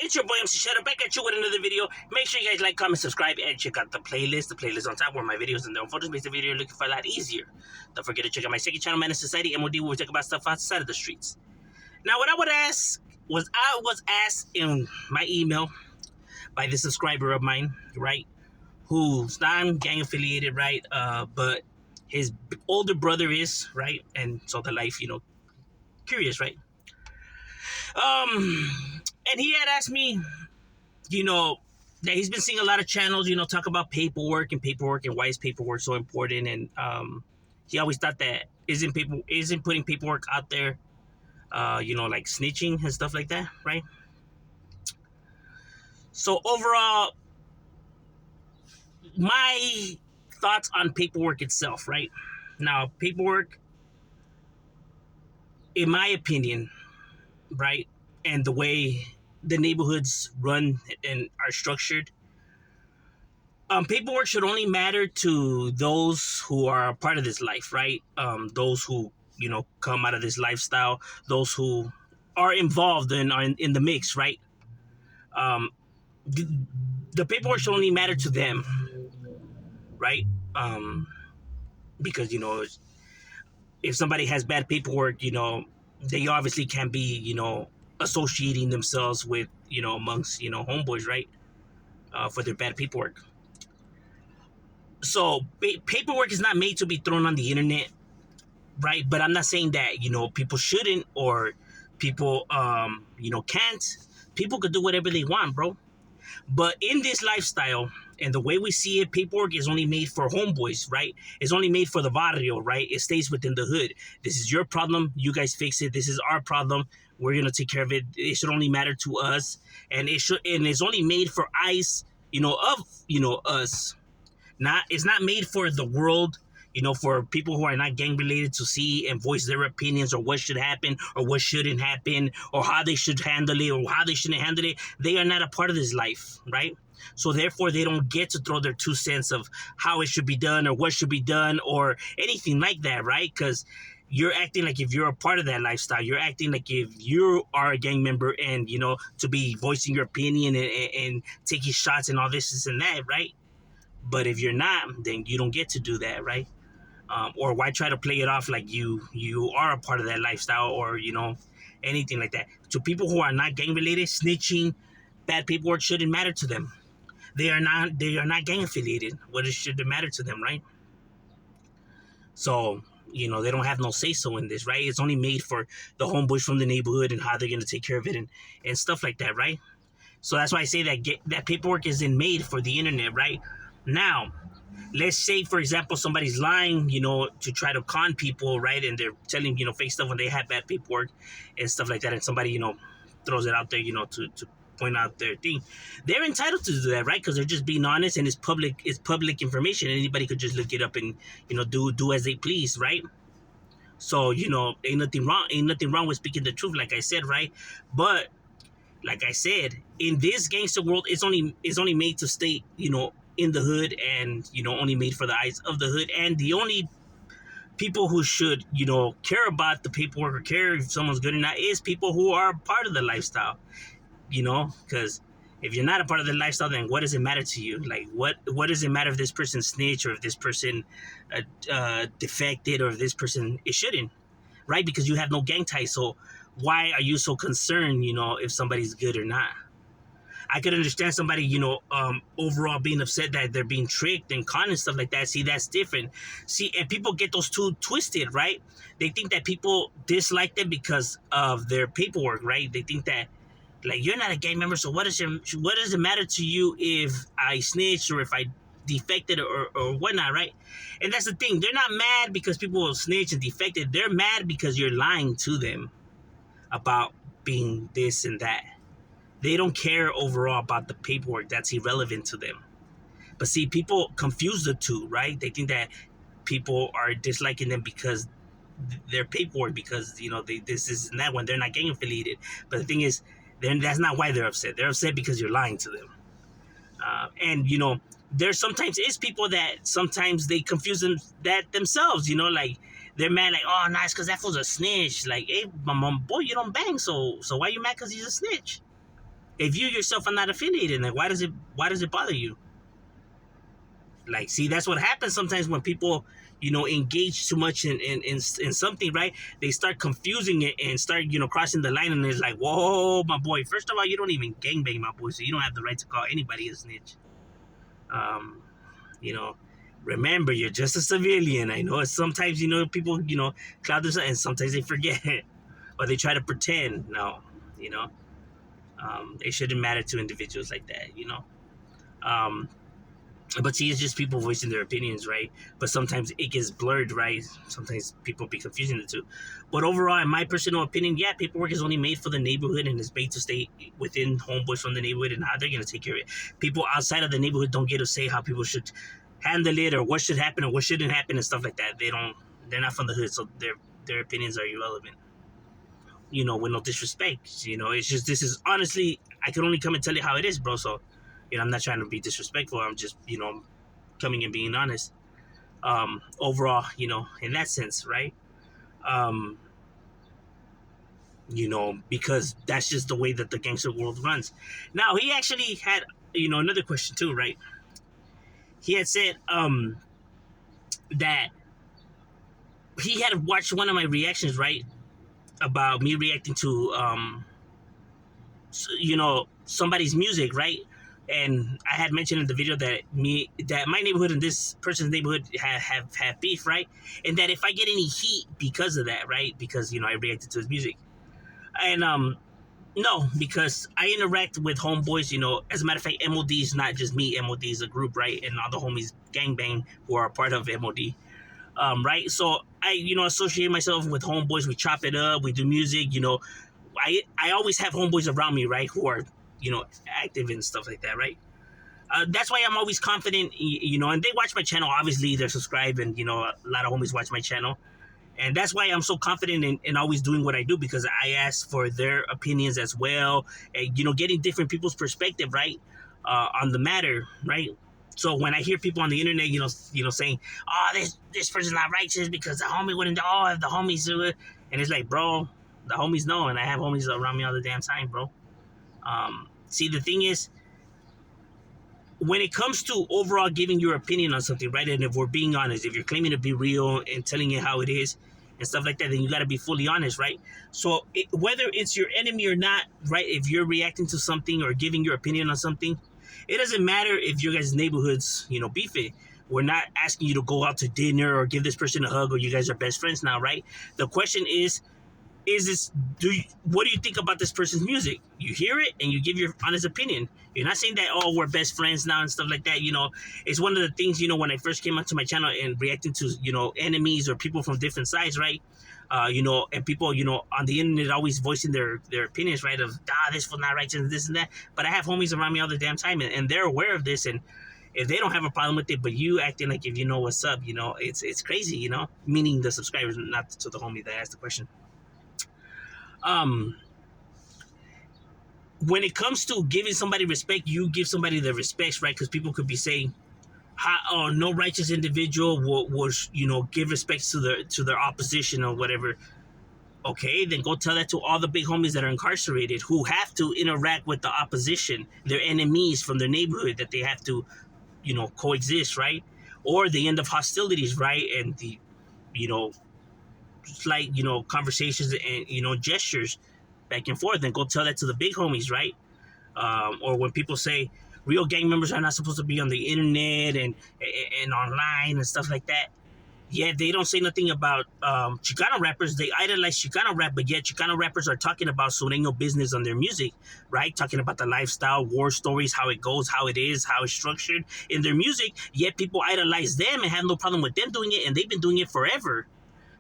It's your boy MC Shadow back at you with another video. Make sure you guys like, comment, subscribe, and check out the playlist. The playlist on top where my videos and the photos makes the video looking for a lot easier. Don't forget to check out my second channel, Man in Society, M.O.D, where we talk about stuff outside of the streets. Now, what I would ask was, I was asked in my email by the subscriber of mine, right, who's not gang affiliated, right, but his older brother is, right, and so the life, curious, right? And he had asked me, that he's been seeing a lot of channels, talk about paperwork and why is paperwork so important. And he always thought that isn't putting paperwork out there, like snitching and stuff like that, right? So overall, my thoughts on paperwork itself, right? Now, paperwork, in my opinion, right, and the way the neighborhoods run and are structured, paperwork should only matter to those who are a part of this life, right? Those who, come out of this lifestyle, those who are involved and are in the mix, right? The paperwork should only matter to them, right? Because, if somebody has bad paperwork, they obviously can't be, associating themselves with, amongst, homeboys, right? For their bad paperwork. So paperwork is not made to be thrown on the internet, right? But I'm not saying that, people shouldn't, or people, can't. People could do whatever they want, bro. But in this lifestyle and the way we see it, paperwork is only made for homeboys, right? It's only made for the barrio, right? It stays within the hood. This is your problem. You guys fix it. This is our problem. We're gonna take care of it. It should only matter to us, and it's only made for eyes, of us. It's not made for the world, for people who are not gang related to see and voice their opinions, or what should happen or what shouldn't happen, or how they should handle it or how they shouldn't handle it. They are not a part of this life, right? So therefore, they don't get to throw their 2 cents of how it should be done or what should be done or anything like that, right? Because you're acting like if you're a part of that lifestyle. You're acting like if you are a gang member and, to be voicing your opinion and taking shots and all this and that, right? But if you're not, then you don't get to do that, right? Or why try to play it off like you are a part of that lifestyle, or, anything like that. To people who are not gang related, snitching, bad paperwork shouldn't matter to them. They are not gang affiliated. What should it matter to them, right? So, they don't have no say so in this, right? It's only made for the homeboys from the neighborhood and how they're gonna take care of it and stuff like that, right? So that's why I say that paperwork isn't made for the internet, right? Now, let's say, for example, somebody's lying, to try to con people, right? And they're telling, fake stuff when they have bad paperwork and stuff like that. And somebody, throws it out there, to point out their thing. They're entitled to do that, right? Because they're just being honest, and it's public information. Anybody could just look it up and, do as they please, right? So, ain't nothing wrong with speaking the truth, like I said, right? But like I said, in this gangster world, it's only made to stay, in the hood, and, only made for the eyes of the hood. And the only people who should, care about the paperwork or care if someone's good or not is people who are part of the lifestyle, because if you're not a part of the lifestyle, then what does it matter to you? Like, what does it matter if this person snitched, or if this person defected, or if this person, it shouldn't, right? Because you have no gang ties. So why are you so concerned, if somebody's good or not? I could understand somebody, overall being upset that they're being tricked and conned and stuff like that. See, that's different. See, and people get those two twisted, right? They think that people dislike them because of their paperwork, right? They think that, like, you're not a gang member, so what does it matter to you if I snitched or if I defected or whatnot, right? And that's the thing. They're not mad because people will snitch and defected. They're mad because you're lying to them about being this and that. They don't care overall about the paperwork. That's irrelevant to them. But see, people confuse the two, right? They think that people are disliking them because their paperwork, because, this is and that one. They're not gang affiliated. But the thing is, then that's not why they're upset. They're upset because you're lying to them. And, there sometimes is people that sometimes they confuse that themselves, like, they're mad, like, oh, nice, because that fool's a snitch. Like, hey, my mom, boy, you don't bang, so why you mad because he's a snitch? If you yourself are not affiliated, then why does it bother you? Like, see, that's what happens sometimes when people, engage too much in something, right? They start confusing it and start, crossing the line, and it's like, whoa, my boy. First of all, you don't even gangbang, my boy, so you don't have the right to call anybody a snitch. Um, you know, remember, you're just a civilian. I know sometimes, people, cloud themselves, and sometimes they forget or they try to pretend. No, you know, it shouldn't matter to individuals like that. Um, but see, it's just people voicing their opinions, right? But sometimes it gets blurred, right? Sometimes people be confusing the two. But overall, in my personal opinion, yeah, paperwork is only made for the neighborhood and is made to stay within homeboys from the neighborhood and how they're going to take care of it. People outside of the neighborhood don't get to say how people should handle it or what should happen or what shouldn't happen and stuff like that. They're not from the hood, so their opinions are irrelevant. With no disrespect. It's just, this is honestly, I can only come and tell you how it is, bro. So, I'm not trying to be disrespectful. I'm just, coming and being honest. Overall, in that sense, right? Um, because that's just the way that the gangster world runs. Now, he actually had, another question too, right? He had said that he had watched one of my reactions, right? About me reacting to, somebody's music, right? And I had mentioned in the video that my neighborhood and this person's neighborhood have beef, right? And that if I get any heat because of that, right? Because I reacted to his music, and no, because I interact with homeboys. As a matter of fact, M.O.D is not just me. M.O.D is a group, right? And all the homies gangbang who are a part of M.O.D. Right? So I, associate myself with homeboys. We chop it up. We do music. I always have homeboys around me, right? Who are active and stuff like that, right? That's why I'm always confident, and they watch my channel. Obviously, they're subscribed, and a lot of homies watch my channel, and that's why I'm so confident in always doing what I do, because I ask for their opinions as well, and getting different people's perspective, right, on the matter, right. So when I hear people on the internet, saying, "Oh, this person's not righteous because the homie wouldn't," if the homies do it, and it's like, bro, the homies know, and I have homies around me all the damn time, bro. See, the thing is, when it comes to overall giving your opinion on something, right? And if we're being honest, if you're claiming to be real and telling it how it is and stuff like that, then you got to be fully honest, right? So whether it's your enemy or not, right? If you're reacting to something or giving your opinion on something, it doesn't matter if your guys' neighborhoods, beef it. We're not asking you to go out to dinner or give this person a hug or you guys are best friends now, right? The question is this, what do you think about this person's music? You hear it and you give your honest opinion. You're not saying that, oh, we're best friends now and stuff like that. It's one of the things, when I first came onto my channel and reacting to, enemies or people from different sides, right? And people, on the internet always voicing their opinions, right? Of, this was not right and this and that. But I have homies around me all the damn time, and they're aware of this. And if they don't have a problem with it, but you acting like if you know what's up, it's crazy, meaning the subscribers, not to the homie that asked the question. When it comes to giving somebody respect, you give somebody the respect, right? Because people could be saying, no righteous individual will give respect to their opposition or whatever. Okay, then go tell that to all the big homies that are incarcerated who have to interact with the opposition, their enemies from their neighborhood, that they have to, coexist, right? Or the end of hostilities, right? And the, slight, conversations and, gestures back and forth, and go tell that to the big homies, right? Or when people say real gang members are not supposed to be on the internet and online and stuff like that. Yeah, they don't say nothing about Chicano rappers. They idolize Chicano rap, but yet Chicano rappers are talking about Sureño business on their music, right? Talking about the lifestyle, war stories, how it goes, how it is, how it's structured in their music. Yet people idolize them and have no problem with them doing it, and they've been doing it forever,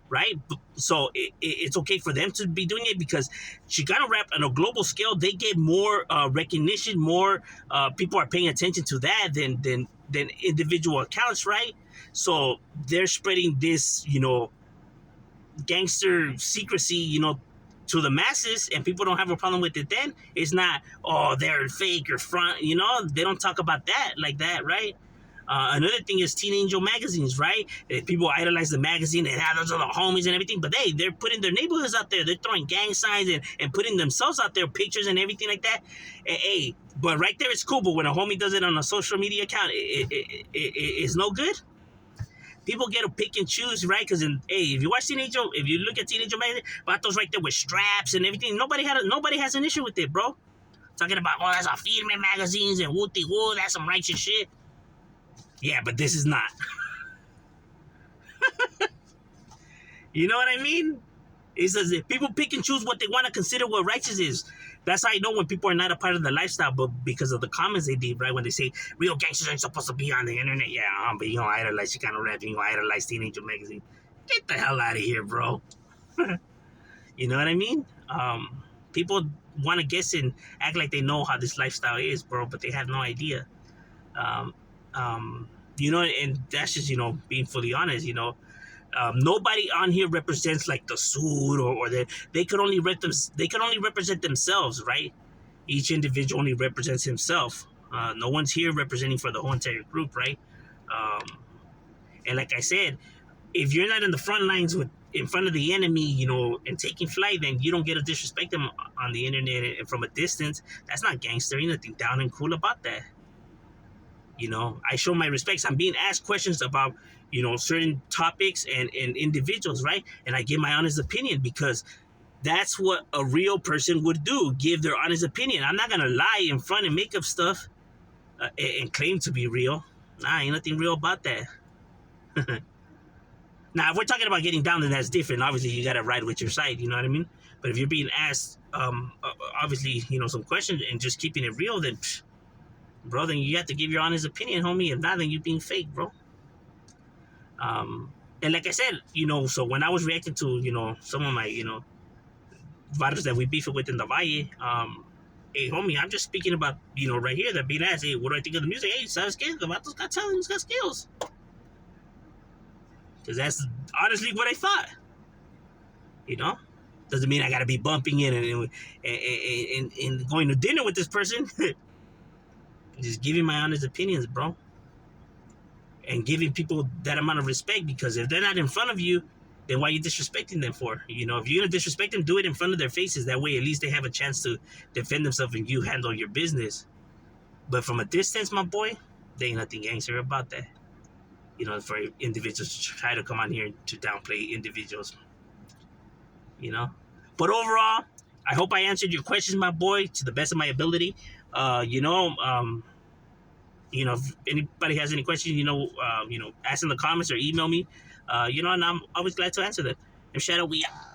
right? So it's okay for them to be doing it because Chicano rap on a global scale, they get more recognition, more people are paying attention to that than individual accounts, right? So they're spreading this, gangster secrecy, to the masses, and people don't have a problem with it. Then it's not, oh, they're fake or front, they don't talk about that like that, right? Another thing is Teen Angel magazines, right? People idolize the magazine and have those other homies and everything, but hey, they're putting their neighborhoods out there. They're throwing gang signs and putting themselves out there, pictures and everything like that. Hey, but right there it's cool. But when a homie does it on a social media account, it's no good. People get to pick and choose, right? Because if you watch Teen Angel, if you look at Teen Angel magazine, Vatos right there with straps and everything. Nobody has an issue with it, bro. Talking about, oh, that's a female magazines and wooty woo, that's some righteous shit. Yeah, but this is not. You know what I mean? It says that people pick and choose what they want to consider what righteous is. That's how I know when people are not a part of the lifestyle, but because of the comments they did, right? When they say real gangsters ain't supposed to be on the internet, yeah, but you don't idolize Chicano rap, you don't idolize Teenager magazine. Get the hell out of here, bro. You know what I mean? People want to guess and act like they know how this lifestyle is, bro, but they have no idea. Um, and that's just being fully honest. Nobody on here represents like the suit or they could only represent themselves, right? Each individual only represents himself. No one's here representing for the whole entire group, right? Um, and like I said, if you're not in the front lines in front of the enemy, and taking flight, then you don't get to disrespect them on the internet and from a distance. That's not gangster. Ain't nothing down and cool about that. I show my respects. I'm being asked questions about, certain topics and individuals, right? And I give my honest opinion because that's what a real person would do. Give their honest opinion. I'm not going to lie in front and make up stuff and claim to be real. Nah, ain't nothing real about that. Now, if we're talking about getting down, then that's different. Obviously, you got to ride with your side. You know what I mean? But if you're being asked, obviously, some questions and just keeping it real, then, bro, then you have to give your honest opinion, homie. If not, then you're being fake, bro. And like I said, so when I was reacting to, some of my, vatos that we beef with in the Valle, hey, homie, I'm just speaking about, right here, that being asked, hey, what do I think of the music? Hey, sabes que? The vatos got talent, he's got skills. Because that's honestly what I thought. Doesn't mean I got to be bumping in and going to dinner with this person. Just giving my honest opinions, bro. And giving people that amount of respect, because if they're not in front of you, then why are you disrespecting them for? If you're going to disrespect them, do it in front of their faces. That way, at least they have a chance to defend themselves and you handle your business. But from a distance, my boy, there ain't nothing gangster about that. For individuals to try to come on here to downplay individuals. But overall, I hope I answered your questions, my boy, to the best of my ability. If anybody has any questions, ask in the comments or email me. And I'm always glad to answer them. And Shadow, we out.